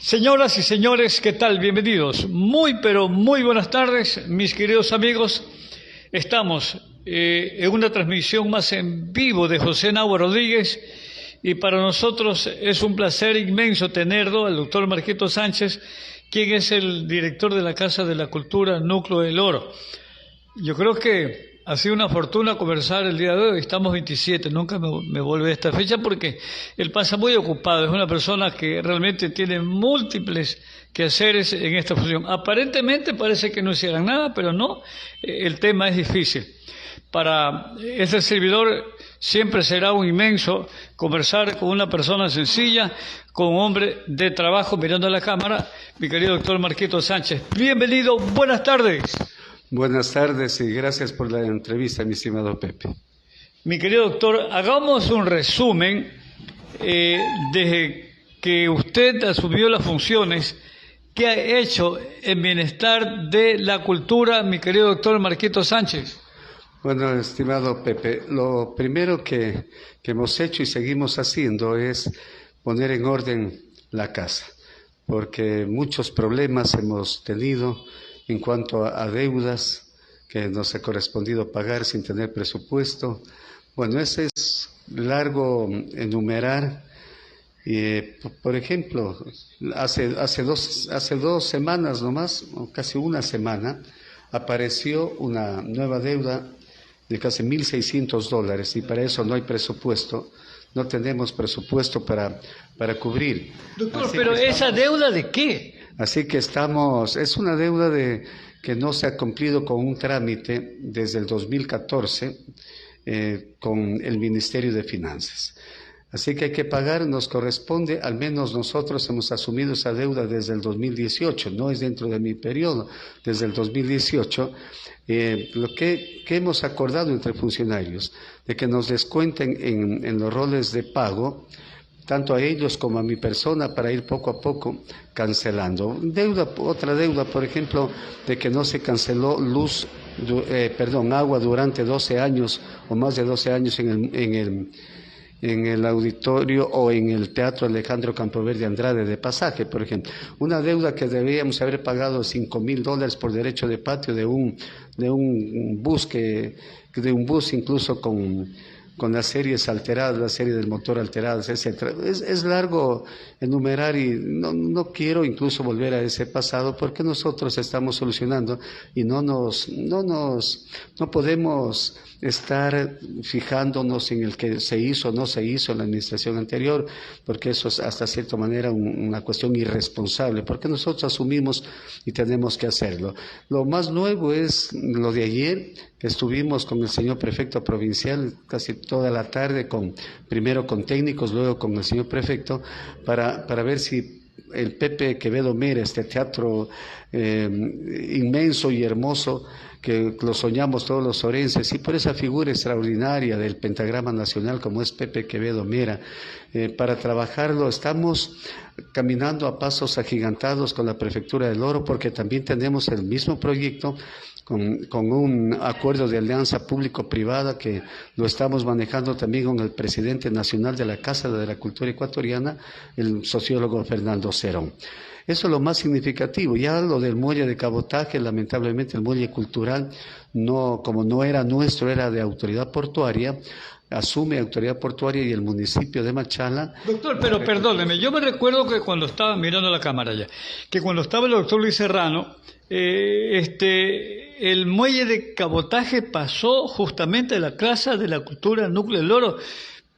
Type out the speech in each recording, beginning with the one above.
Señoras y señores, ¿qué tal? Bienvenidos. Pero muy buenas tardes, mis queridos amigos. Estamos en una transmisión más en vivo de José Nahua Rodríguez y para nosotros es un placer inmenso tenerlo, al doctor Marquito Sánchez, quien es el director de la Casa de la Cultura Núcleo del Oro. Yo creo que ha sido una fortuna conversar el día de hoy. Estamos 27, nunca me vuelve a esta fecha porque él pasa muy ocupado. Es una persona que realmente tiene múltiples quehaceres en esta función. Aparentemente parece que no hicieran nada, pero no, el tema es difícil. Para este servidor siempre será un inmenso conversar con una persona sencilla, con un hombre de trabajo mirando a la cámara, mi querido doctor Marquito Sánchez. Bienvenido, buenas tardes. Buenas tardes y gracias por la entrevista, mi estimado Pepe. Mi querido doctor, hagamos un resumen desde que usted asumió las funciones. ¿Qué ha hecho en bienestar de la cultura, mi querido doctor Marquito Sánchez? Bueno, estimado Pepe, lo primero que hemos hecho y seguimos haciendo es poner en orden la casa, porque muchos problemas hemos tenido en cuanto a deudas que nos ha correspondido pagar sin tener presupuesto. Bueno, ese es largo enumerar. Por ejemplo, hace dos semanas nomás, o casi una semana, apareció una nueva deuda de casi $1,600 y para eso no hay presupuesto, no tenemos presupuesto para cubrir. Doctor, pero ¿esa deuda de qué? Así que es una deuda que no se ha cumplido con un trámite desde el 2014 con el Ministerio de Finanzas. Así que hay que pagar, nos corresponde, al menos nosotros hemos asumido esa deuda desde el 2018, no es dentro de mi periodo, desde el 2018, lo que hemos acordado entre funcionarios, de que nos descuenten en los roles de pago, tanto a ellos como a mi persona, para ir poco a poco cancelando. Otra deuda, por ejemplo, de que no se canceló agua durante 12 años o más de 12 años en el auditorio o en el Teatro Alejandro Campoverde Andrade de Pasaje, por ejemplo. Una deuda que debíamos haber pagado $5,000 por derecho de patio de un bus incluso con las series alteradas, la serie del motor alteradas, etcétera. Es largo enumerar y no quiero incluso volver a ese pasado porque nosotros estamos solucionando y no podemos estar fijándonos en el que se hizo o no se hizo en la administración anterior, porque eso es hasta cierta manera una cuestión irresponsable, porque nosotros asumimos y tenemos que hacerlo. Lo más nuevo es lo de ayer, que estuvimos con el señor prefecto provincial casi toda la tarde, primero con técnicos, luego con el señor prefecto, para ver si el Pepe Quevedo Mera, este teatro inmenso y hermoso, que lo soñamos todos los orenses, y por esa figura extraordinaria del pentagrama nacional como es Pepe Quevedo Mera, para trabajarlo estamos caminando a pasos agigantados con la Prefectura del Oro, porque también tenemos el mismo proyecto con un acuerdo de alianza público-privada que lo estamos manejando también con el presidente nacional de la Casa de la Cultura Ecuatoriana, el sociólogo Fernando Cerón. Eso es lo más significativo. Ya lo del muelle de cabotaje, lamentablemente el muelle cultural, como no era nuestro, era de autoridad portuaria, asume autoridad portuaria y el municipio de Machala. Doctor, pero perdóneme, yo me recuerdo que cuando estaba mirando la cámara ya, que cuando estaba el doctor Luis Serrano, el muelle de cabotaje pasó justamente a la Casa de la Cultura Núcleo del Oro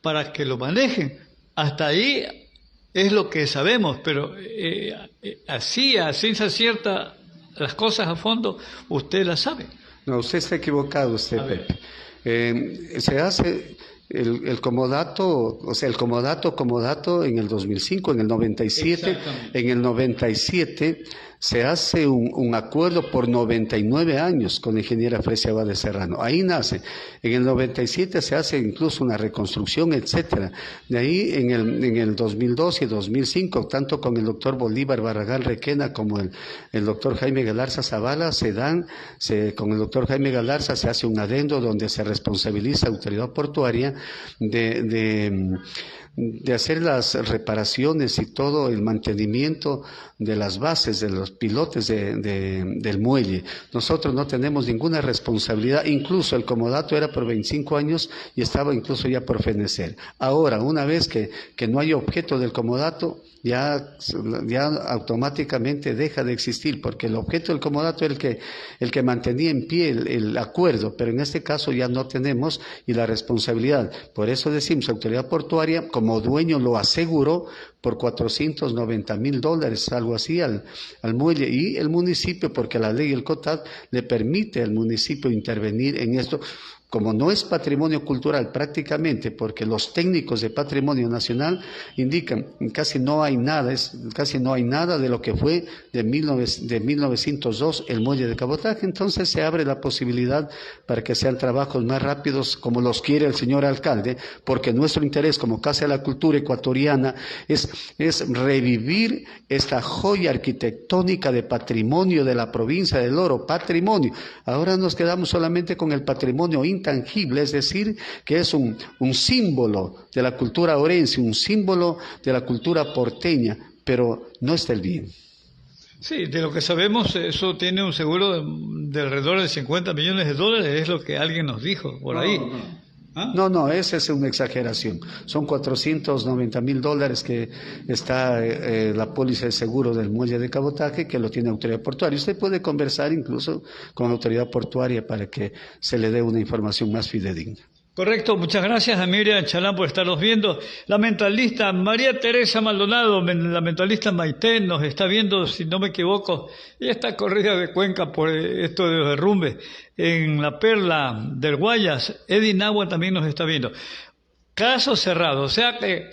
para que lo manejen. Hasta ahí es lo que sabemos, pero así, a ciencia cierta, las cosas a fondo, usted las sabe. No, usted está equivocado, Pepe. Se hace el comodato, o sea, el comodato en el 2005, en el 97, en el 97 se hace un acuerdo por 99 años con la ingeniera Fresia Bade Serrano. Ahí nace. En el 97 se hace incluso una reconstrucción, etcétera. De ahí en el 2002 y 2005, tanto con el doctor Bolívar Barragán Requena como el doctor Jaime Galarza Zavala con el doctor Jaime Galarza se hace un adendo donde se responsabiliza a la autoridad portuaria de de hacer las reparaciones y todo el mantenimiento de las bases, de los pilotes del muelle. Nosotros no tenemos ninguna responsabilidad, incluso el comodato era por 25 años y estaba incluso ya por fenecer. Ahora, una vez que no hay objeto del comodato, ya automáticamente deja de existir, porque el objeto del comodato era el que mantenía en pie el acuerdo, pero en este caso ya no tenemos y la responsabilidad. Por eso decimos, la autoridad portuaria como dueño lo aseguró por $490,000, algo así, al muelle, y el municipio, porque la ley del COTAD le permite al municipio intervenir en esto. Como no es patrimonio cultural prácticamente, porque los técnicos de patrimonio nacional indican casi no hay nada de lo que fue de 1902 el muelle de cabotaje, entonces se abre la posibilidad para que sean trabajos más rápidos como los quiere el señor alcalde, porque nuestro interés como Casa de la Cultura Ecuatoriana es revivir esta joya arquitectónica de patrimonio de la provincia del Oro, patrimonio. Ahora nos quedamos solamente con el patrimonio intangible, es decir, que es un símbolo de la cultura orense, un símbolo de la cultura porteña, pero no está el bien. Sí, de lo que sabemos, eso tiene un seguro de alrededor de $50 millones, es lo que alguien nos dijo por ahí. ¿Ah? No, esa es una exageración. Son $490,000 que está la póliza de seguro del muelle de cabotaje, que lo tiene la autoridad portuaria. Usted puede conversar incluso con la autoridad portuaria para que se le dé una información más fidedigna. Correcto, muchas gracias a Miriam Chalán por estarnos viendo. La mentalista María Teresa Maldonado, la mentalista Maite, nos está viendo, si no me equivoco, ella está corrida de Cuenca por esto de los derrumbes. En la Perla del Guayas, Eddie Nahua también nos está viendo. Caso cerrado, o sea que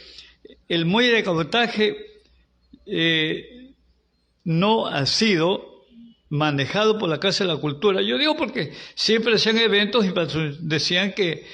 el muelle de cabotaje no ha sido manejado por la Casa de la Cultura. Yo digo porque siempre hacían eventos y decían que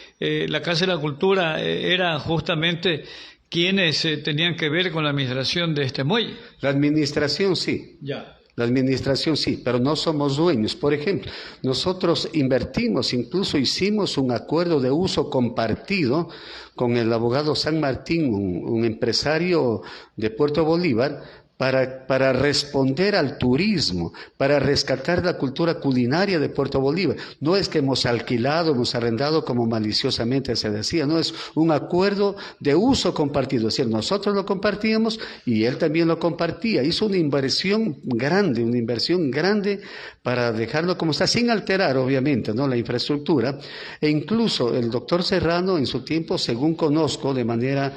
la Casa de la Cultura era justamente quienes tenían que ver con la administración de este muelle. La administración sí. Ya. La administración sí, pero no somos dueños. Por ejemplo, nosotros invertimos, incluso hicimos un acuerdo de uso compartido con el abogado San Martín, un empresario de Puerto Bolívar, para responder al turismo, para rescatar la cultura culinaria de Puerto Bolívar. No es que hemos alquilado, hemos arrendado como maliciosamente se decía, no, es un acuerdo de uso compartido, es decir, nosotros lo compartíamos y él también lo compartía. Hizo una inversión grande para dejarlo como está, sin alterar obviamente, ¿no?, la infraestructura, e incluso el doctor Serrano en su tiempo, según conozco, de manera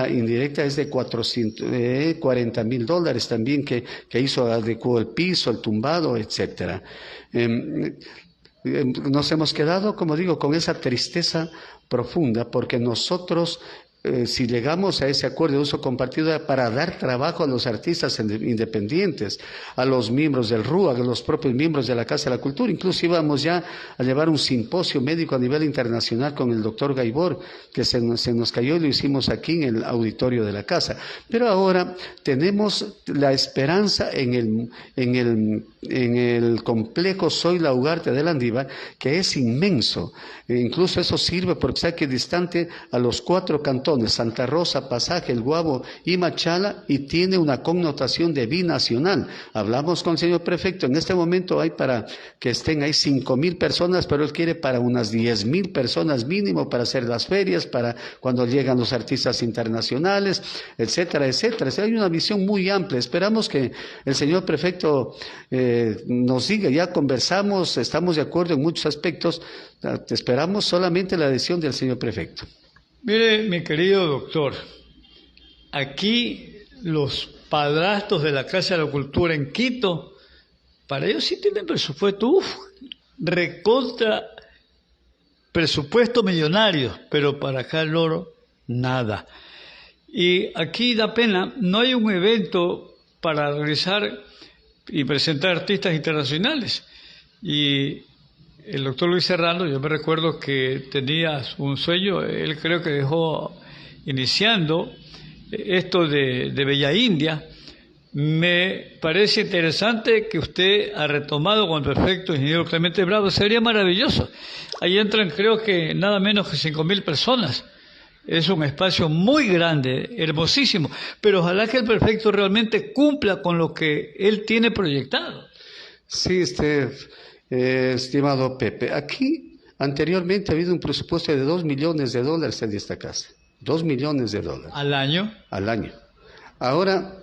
indirecta, es de $40,000 también que hizo, adecuó el piso, el tumbado, etcétera. Nos hemos quedado, como digo, con esa tristeza profunda, porque nosotros si llegamos a ese acuerdo de uso compartido para dar trabajo a los artistas independientes, a los miembros del RUAG, a los propios miembros de la Casa de la Cultura. Incluso íbamos ya a llevar un simposio médico a nivel internacional con el doctor Gaibor, que se nos cayó y lo hicimos aquí en el auditorio de la Casa. Pero ahora tenemos la esperanza en el complejo Zoila Ugarte de Landívar, que es inmenso. Incluso eso sirve porque está aquí distante a los 4 cantones, Santa Rosa, Pasaje, El Guabo y Machala, y tiene una connotación de binacional. Hablamos con el señor prefecto, en este momento hay para que estén ahí 5,000 personas, pero él quiere para unas 10,000 personas mínimo para hacer las ferias, para cuando llegan los artistas internacionales, etcétera, etcétera. Hay una visión muy amplia. Esperamos que el señor prefecto nos diga, ya conversamos, estamos de acuerdo en muchos aspectos, esperamos solamente la adhesión del señor prefecto. Mire, mi querido doctor, aquí los padrastros de la Casa de la Cultura en Quito, para ellos sí tienen presupuesto, recontra presupuesto millonario, pero para acá el Oro, nada. Y aquí da pena, no hay un evento para realizar y presentar artistas internacionales. Y el doctor Luis Serrano, yo me recuerdo que tenía un sueño, él creo que dejó iniciando esto de Bella India. Me parece interesante que usted ha retomado con respecto al ingeniero Clemente Bravo, sería maravilloso. Ahí entran creo que nada menos que 5,000 personas. Es un espacio muy grande, hermosísimo, pero ojalá que el prefecto realmente cumpla con lo que él tiene proyectado. Sí, estimado Pepe, aquí anteriormente ha habido un presupuesto de $2 millones en esta casa. $2 millones. ¿Al año? Al año. Ahora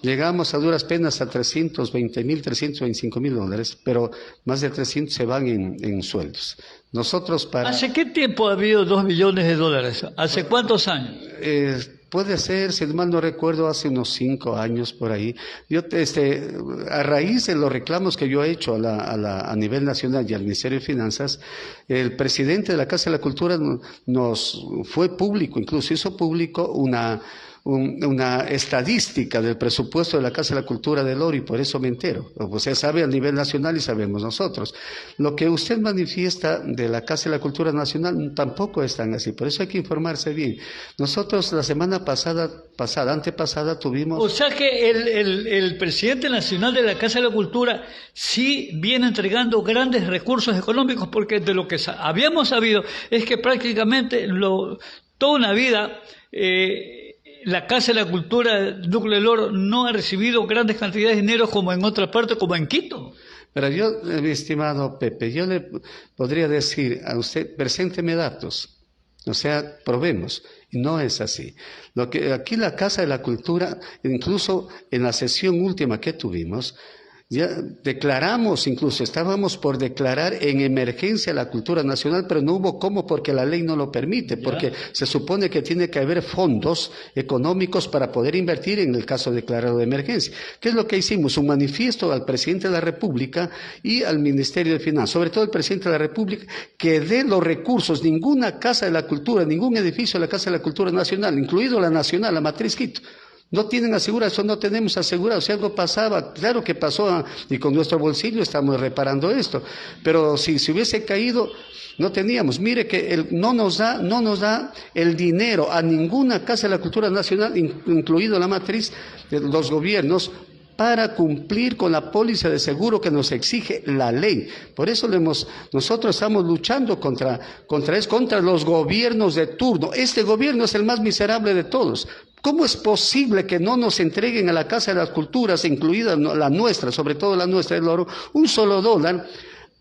llegamos a duras penas a 320.000, $325.000, pero más de 300 se van en sueldos. Nosotros para... ¿Hace qué tiempo ha habido $2 millones? ¿Hace cuántos años? Puede ser, si mal no recuerdo, hace unos 5 años por ahí. Yo, a raíz de los reclamos que yo he hecho a nivel nacional y al Ministerio de Finanzas, el presidente de la Casa de la Cultura nos fue público, incluso hizo público una estadística del presupuesto de la Casa de la Cultura del Oro, y por eso me entero. Usted sabe a nivel nacional y sabemos nosotros. Lo que usted manifiesta de la Casa de la Cultura Nacional tampoco es tan así, por eso hay que informarse bien. Nosotros la semana antepasada tuvimos... O sea que el presidente nacional de la Casa de la Cultura sí viene entregando grandes recursos económicos, porque de lo que habíamos sabido es que prácticamente toda una vida... la Casa de la Cultura Núcleo del Oro no ha recibido grandes cantidades de dinero como en otra parte, como en Quito. Pero yo, mi estimado Pepe, yo le podría decir a usted, presénteme datos, o sea, probemos, y no es así. Aquí la Casa de la Cultura, incluso en la sesión última que tuvimos, ya declaramos, incluso estábamos por declarar en emergencia la cultura nacional, pero no hubo cómo, porque la ley no lo permite, porque se supone que tiene que haber fondos económicos para poder invertir en el caso declarado de emergencia. ¿Qué es lo que hicimos? Un manifiesto al presidente de la República y al Ministerio de Finanzas, sobre todo al presidente de la República, que dé los recursos. Ninguna Casa de la Cultura, ningún edificio de la Casa de la Cultura Nacional, incluido la Nacional, la Matriz Quito, no tienen asegurado, eso no tenemos asegurado. Si algo pasaba, claro que pasó, y con nuestro bolsillo estamos reparando esto, pero si hubiese caído, no teníamos. Mire que no nos da el dinero a ninguna Casa de la Cultura Nacional, incluido la matriz de los gobiernos, para cumplir con la póliza de seguro que nos exige la ley. Por eso nosotros estamos luchando contra los gobiernos de turno. Este gobierno es el más miserable de todos. ¿Cómo es posible que no nos entreguen a la Casa de las Culturas, incluida la nuestra, sobre todo la nuestra, el oro, un solo dólar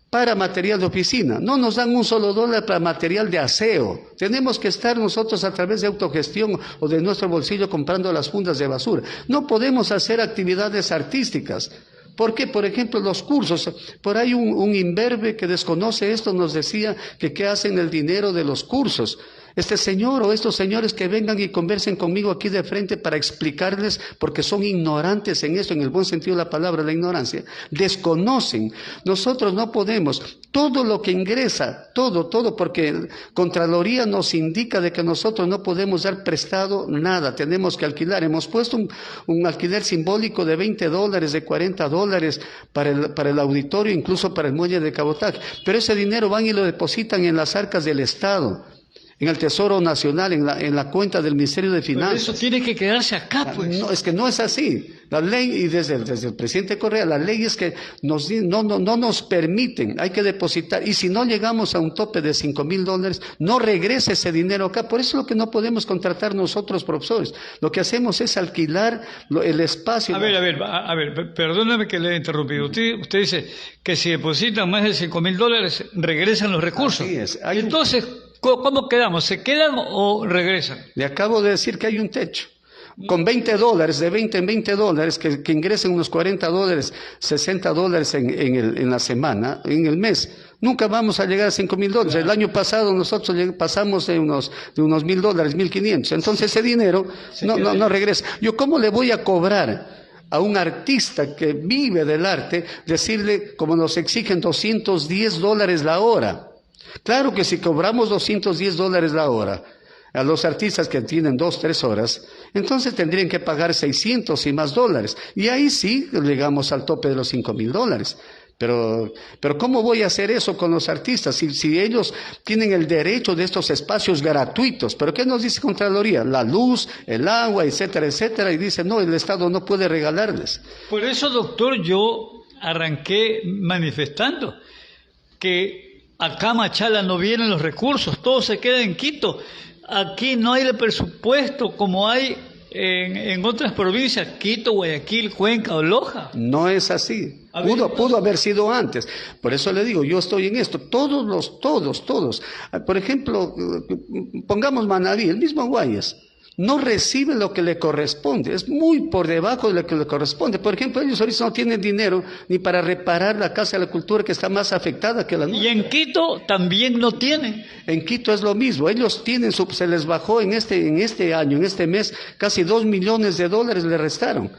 para material de oficina? No nos dan un solo dólar para material de aseo. Tenemos que estar nosotros a través de autogestión o de nuestro bolsillo comprando las fundas de basura. No podemos hacer actividades artísticas. ¿Por qué? Por ejemplo, los cursos. Por ahí un imberbe que desconoce esto nos decía que qué hacen el dinero de los cursos. Este señor o estos señores que vengan y conversen conmigo aquí de frente para explicarles, porque son ignorantes en esto, en el buen sentido de la palabra, la ignorancia. Desconocen. Nosotros no podemos. Todo lo que ingresa, todo, porque Contraloría nos indica de que nosotros no podemos dar prestado nada, tenemos que alquilar. Hemos puesto un alquiler simbólico de $20, de $40 para el auditorio, incluso para el muelle de cabotaje. Pero ese dinero van y lo depositan en las arcas del Estado, en el Tesoro Nacional, en la cuenta del Ministerio de Finanzas. Pero eso tiene que quedarse acá, pues. No, es que no es así. La ley, y desde el presidente Correa, la ley es que no nos permiten, hay que depositar, y si no llegamos a un tope de $5,000, no regresa ese dinero acá. Por eso es lo que no podemos contratar nosotros, profesores. Lo que hacemos es alquilar el espacio. A ver, perdóname que le he interrumpido. Usted dice que si depositan más de $5,000, regresan los recursos. Así es. Entonces, ¿cómo quedamos? ¿Se quedan o regresan? Le acabo de decir que hay un techo. Con $20, de 20 en $20, que ingresen unos $40, $60 en la semana, en el mes. Nunca vamos a llegar a $5,000. Claro. El año pasado nosotros pasamos de unos $1,000, 1,500. Entonces ese dinero no regresa. Yo, ¿cómo le voy a cobrar a un artista que vive del arte, decirle, como nos exigen, $210 la hora? Claro que si cobramos $210 la hora a los artistas que tienen 2, 3 horas, entonces tendrían que pagar $600 y más. Y ahí sí llegamos al tope de los $5,000. Pero ¿cómo voy a hacer eso con los artistas si ellos tienen el derecho de estos espacios gratuitos? ¿Pero qué nos dice Contraloría? La luz, el agua, etcétera, etcétera. Y dice, no, el Estado no puede regalarles. Por eso, doctor, yo arranqué manifestando que acá a Machala no vienen los recursos, todo se queda en Quito. aquí no hay el presupuesto como hay en otras provincias, Quito, Guayaquil, Cuenca o Loja. No es así. Pudo haber sido antes. Por eso le digo, yo estoy en esto. Todos. Por ejemplo, pongamos Manabí, el mismo Guayas. No recibe lo que le corresponde, es muy por debajo de lo que le corresponde. Por ejemplo, ellos ahorita no tienen dinero ni para reparar la Casa de la Cultura, que está más afectada que la nuestra. Y en Quito también no tienen. En Quito es lo mismo, ellos tienen, se les bajó en este año, en este mes, casi $2 millones le restaron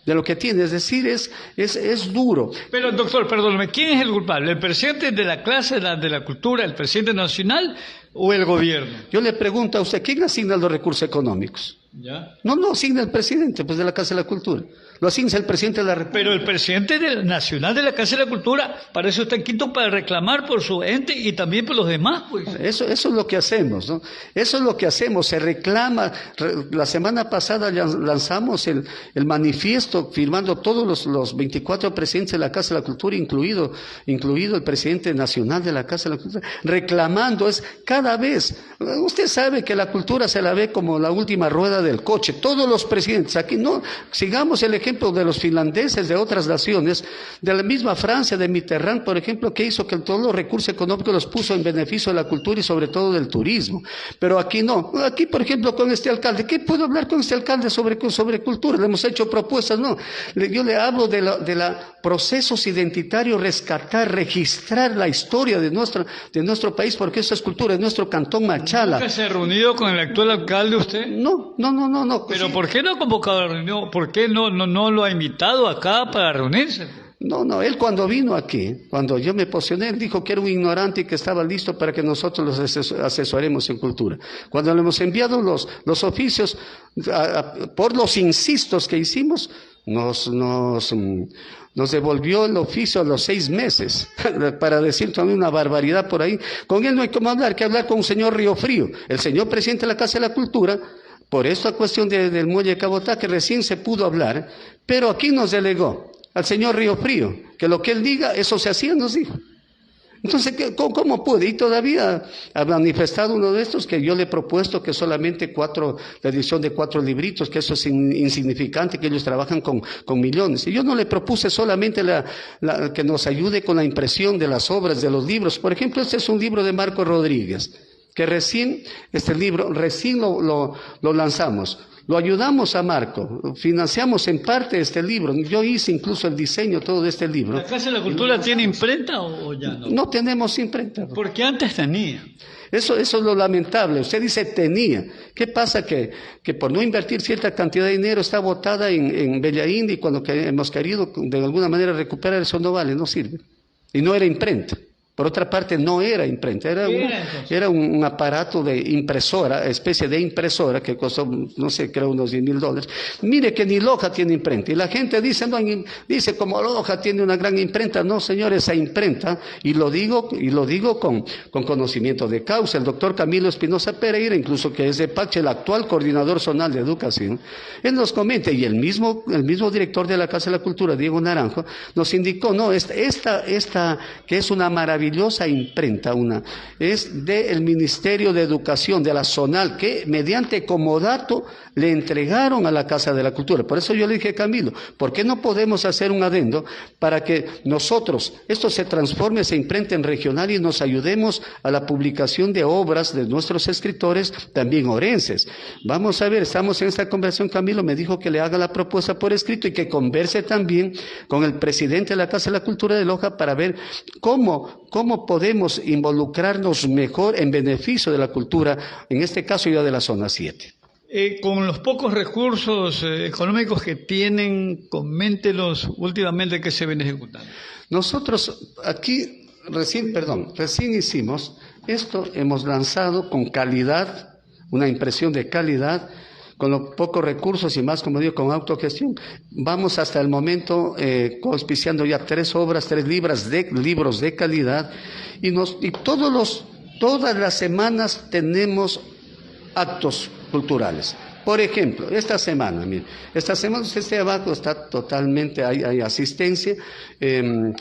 de lo que tiene, es decir, es duro. Pero doctor, perdóname, ¿quién es el culpable? ¿El presidente de la clase de la cultura, el presidente nacional o el gobierno? Yo le pregunto a usted, ¿quién asigna los recursos económicos? ¿Ya? No asigna el presidente, pues, de la Casa de la Cultura. Lo asigna el presidente de la República. Pero el presidente nacional de la Casa de la Cultura parece usted en Quito para reclamar por su ente y también por los demás, pues. Eso es lo que hacemos, ¿no? Eso es lo que hacemos, se reclama. La semana pasada lanzamos el manifiesto firmando todos los 24 presidentes de la Casa de la Cultura, incluido el presidente nacional de la Casa de la Cultura, reclamando, cada vez. Usted sabe que la cultura se la ve como la última rueda del coche. Todos los presidentes, aquí no, sigamos el ejemplo de los finlandeses, de otras naciones, de la misma Francia, de Mitterrand, por ejemplo, que hizo que todos los recursos económicos los puso en beneficio de la cultura y sobre todo del turismo. Pero aquí no. Aquí, por ejemplo, con este alcalde, ¿qué puedo hablar con este alcalde sobre cultura? Le hemos hecho propuestas, no. Yo le hablo de procesos identitarios, rescatar, registrar la historia de nuestro país, porque eso es cultura, de nuestro cantón Machala. ¿Nunca se ha reunido con el actual alcalde usted? No. ¿Pero sí? ¿Por qué no ha convocado a la reunión? ¿Por qué no lo ha invitado acá para reunirse? No, él cuando vino aquí, cuando yo me posicioné, él dijo que era un ignorante y que estaba listo para que nosotros los asesoremos en cultura. Cuando le hemos enviado los oficios, por los insistos que hicimos, nos devolvió el oficio a los 6 meses, para decir también una barbaridad por ahí. Con él no hay cómo hablar, que hablar con un señor Río Frío, el señor presidente de la Casa de la Cultura. Por esta cuestión del muelle de Cabotá, que recién se pudo hablar, pero aquí nos delegó al señor Río Frío, que lo que él diga, eso se hacía, nos dijo. Entonces, ¿cómo puede? Y todavía ha manifestado uno de estos que yo le he propuesto que solamente la edición de 4 libritos, que eso es insignificante, que ellos trabajan con millones. Y yo no le propuse solamente que nos ayude con la impresión de las obras, de los libros. Por ejemplo, este es un libro de Marco Rodríguez, que recién lo lanzamos. Lo ayudamos a Marco, financiamos en parte este libro. Yo hice incluso el diseño todo de este libro. ¿La Casa de la Cultura tiene imprenta o ya no? No tenemos imprenta. Porque antes tenía. Eso es lo lamentable. Usted dice tenía. ¿Qué pasa? Que por no invertir cierta cantidad de dinero está botada en Bella India, y cuando hemos querido de alguna manera recuperar eso no vale, no sirve. Y no era imprenta. Por otra parte, no era imprenta, era un aparato de impresora, especie de impresora, que costó, no sé, creo unos $10,000. Mire que ni Loja tiene imprenta. Y la gente dice como Loja tiene una gran imprenta. No, señor, esa imprenta, y lo digo con conocimiento de causa. El doctor Camilo Espinosa Pereira, incluso que es de Pache, el actual coordinador zonal de educación, él nos comenta, y el mismo director de la Casa de la Cultura, Diego Naranjo, nos indicó, no, esta que es una maravilla, imprenta, es del Ministerio de Educación, de la zonal, que mediante comodato le entregaron a la Casa de la Cultura. Por eso yo le dije a Camilo, ¿por qué no podemos hacer un adendo para que nosotros, esto se transforme, se imprente en regional y nos ayudemos a la publicación de obras de nuestros escritores, también orenses? Vamos a ver, estamos en esta conversación. Camilo me dijo que le haga la propuesta por escrito y que converse también con el presidente de la Casa de la Cultura de Loja para ver cómo podemos involucrarnos mejor en beneficio de la cultura, en este caso ya de la zona 7. Con los pocos recursos económicos que tienen, coméntelos últimamente que se ven ejecutando. Nosotros aquí recién hicimos esto, hemos lanzado con calidad, una impresión de calidad, con los pocos recursos y más, como digo, con autogestión. Vamos hasta el momento auspiciando ya 3 libros de calidad, y todas las semanas tenemos actos culturales. Por ejemplo, esta semana este abajo está totalmente, hay asistencia. En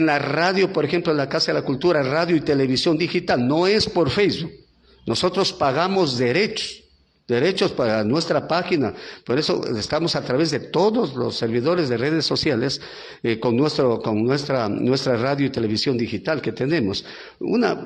la radio, por ejemplo, en la Casa de la Cultura, radio y televisión digital, no es por Facebook. Nosotros pagamos derechos para nuestra página, por eso estamos a través de todos los servidores de redes sociales con nuestra radio y televisión digital que tenemos.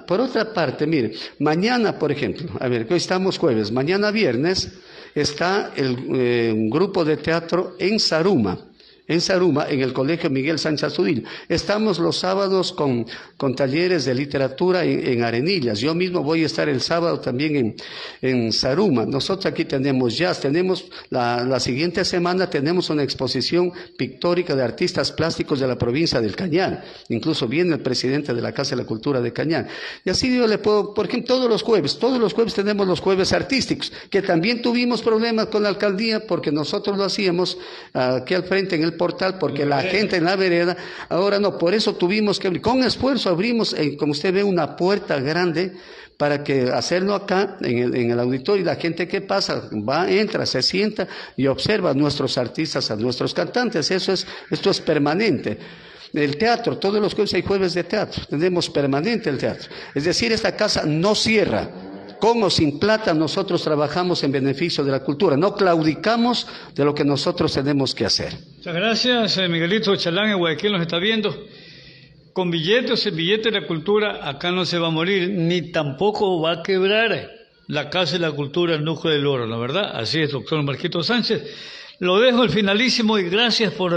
Por otra parte, mire, mañana, por ejemplo, a ver, que hoy estamos jueves, mañana viernes está un grupo de teatro en Saruma, en el Colegio Miguel Sánchez Astudillo. Estamos los sábados con talleres de literatura en Arenillas. Yo mismo voy a estar el sábado también en Saruma. Nosotros aquí tenemos jazz, tenemos la siguiente semana tenemos una exposición pictórica de artistas plásticos de la provincia del Cañar. Incluso viene el presidente de la Casa de la Cultura de Cañar. Y así yo le puedo, por ejemplo, todos los jueves tenemos los jueves artísticos, que también tuvimos problemas con la alcaldía porque nosotros lo hacíamos aquí al frente en el portal, porque la gente en la vereda, ahora no, por eso tuvimos que abrir, con esfuerzo abrimos, como usted ve, una puerta grande para que hacerlo acá en el auditorio, y la gente que pasa, entra, se sienta y observa a nuestros artistas, a nuestros cantantes. Esto es permanente. El teatro, todos los jueves hay jueves de teatro, tenemos permanente el teatro. Es decir, esta casa no cierra. Con o sin plata, nosotros trabajamos en beneficio de la cultura, no claudicamos de lo que nosotros tenemos que hacer. Muchas gracias, Miguelito Chalán en Guayaquil nos está viendo. Con billetes o sin billete de la cultura, acá no se va a morir, ni tampoco va a quebrar la Casa de la Cultura, el Núcleo del Oro, ¿no verdad? Así es, doctor Marquito Sánchez. Lo dejo al finalísimo y gracias por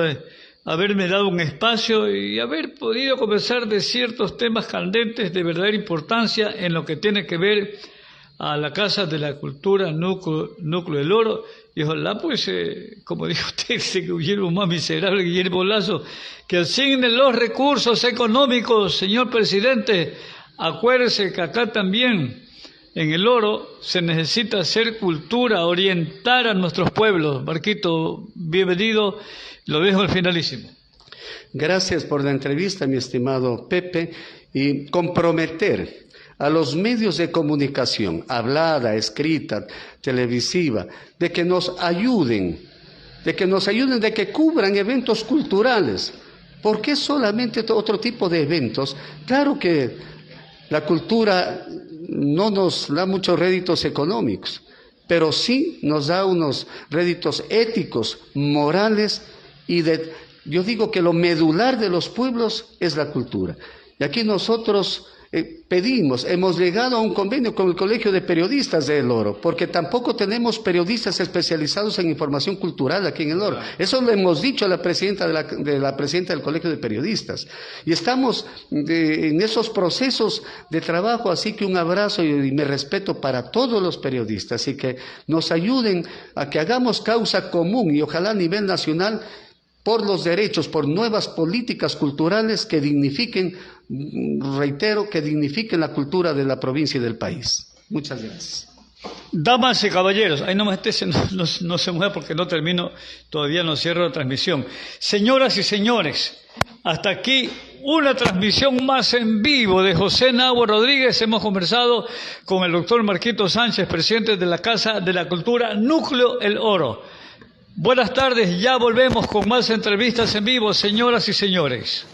haberme dado un espacio y haber podido conversar de ciertos temas candentes de verdadera importancia en lo que tiene que ver a la Casa de la Cultura, Núcleo del Oro, y ojalá pues, como dijo usted, ese Guillermo más miserable, Guillermo Lazo, que asigne los recursos económicos, señor presidente. Acuérdese que acá también, en el Oro, se necesita hacer cultura, orientar a nuestros pueblos. Marquito, bienvenido, lo dejo al finalísimo. Gracias por la entrevista, mi estimado Pepe, y comprometer a los medios de comunicación, hablada, escrita, televisiva, de que nos ayuden, de que cubran eventos culturales. ¿Por qué solamente otro tipo de eventos? Claro que la cultura no nos da muchos réditos económicos, pero sí nos da unos réditos éticos, morales yo digo que lo medular de los pueblos es la cultura. Y aquí nosotros hemos llegado a un convenio con el Colegio de Periodistas de El Oro, porque tampoco tenemos periodistas especializados en información cultural aquí en El Oro. Eso lo hemos dicho a la presidenta la presidenta del Colegio de Periodistas. Y estamos en esos procesos de trabajo, así que un abrazo y mi respeto para todos los periodistas, y que nos ayuden a que hagamos causa común y ojalá a nivel nacional por los derechos, por nuevas políticas culturales que dignifiquen, reitero, que dignifiquen la cultura de la provincia y del país. Muchas gracias. Damas y caballeros, ahí nomás no se mueva porque no termino, todavía no cierro la transmisión. Señoras y señores, hasta aquí una transmisión más en vivo de José Nahua Rodríguez. Hemos conversado con el doctor Marquito Sánchez, presidente de la Casa de la Cultura, Núcleo El Oro. Buenas tardes, ya volvemos con más entrevistas en vivo, señoras y señores.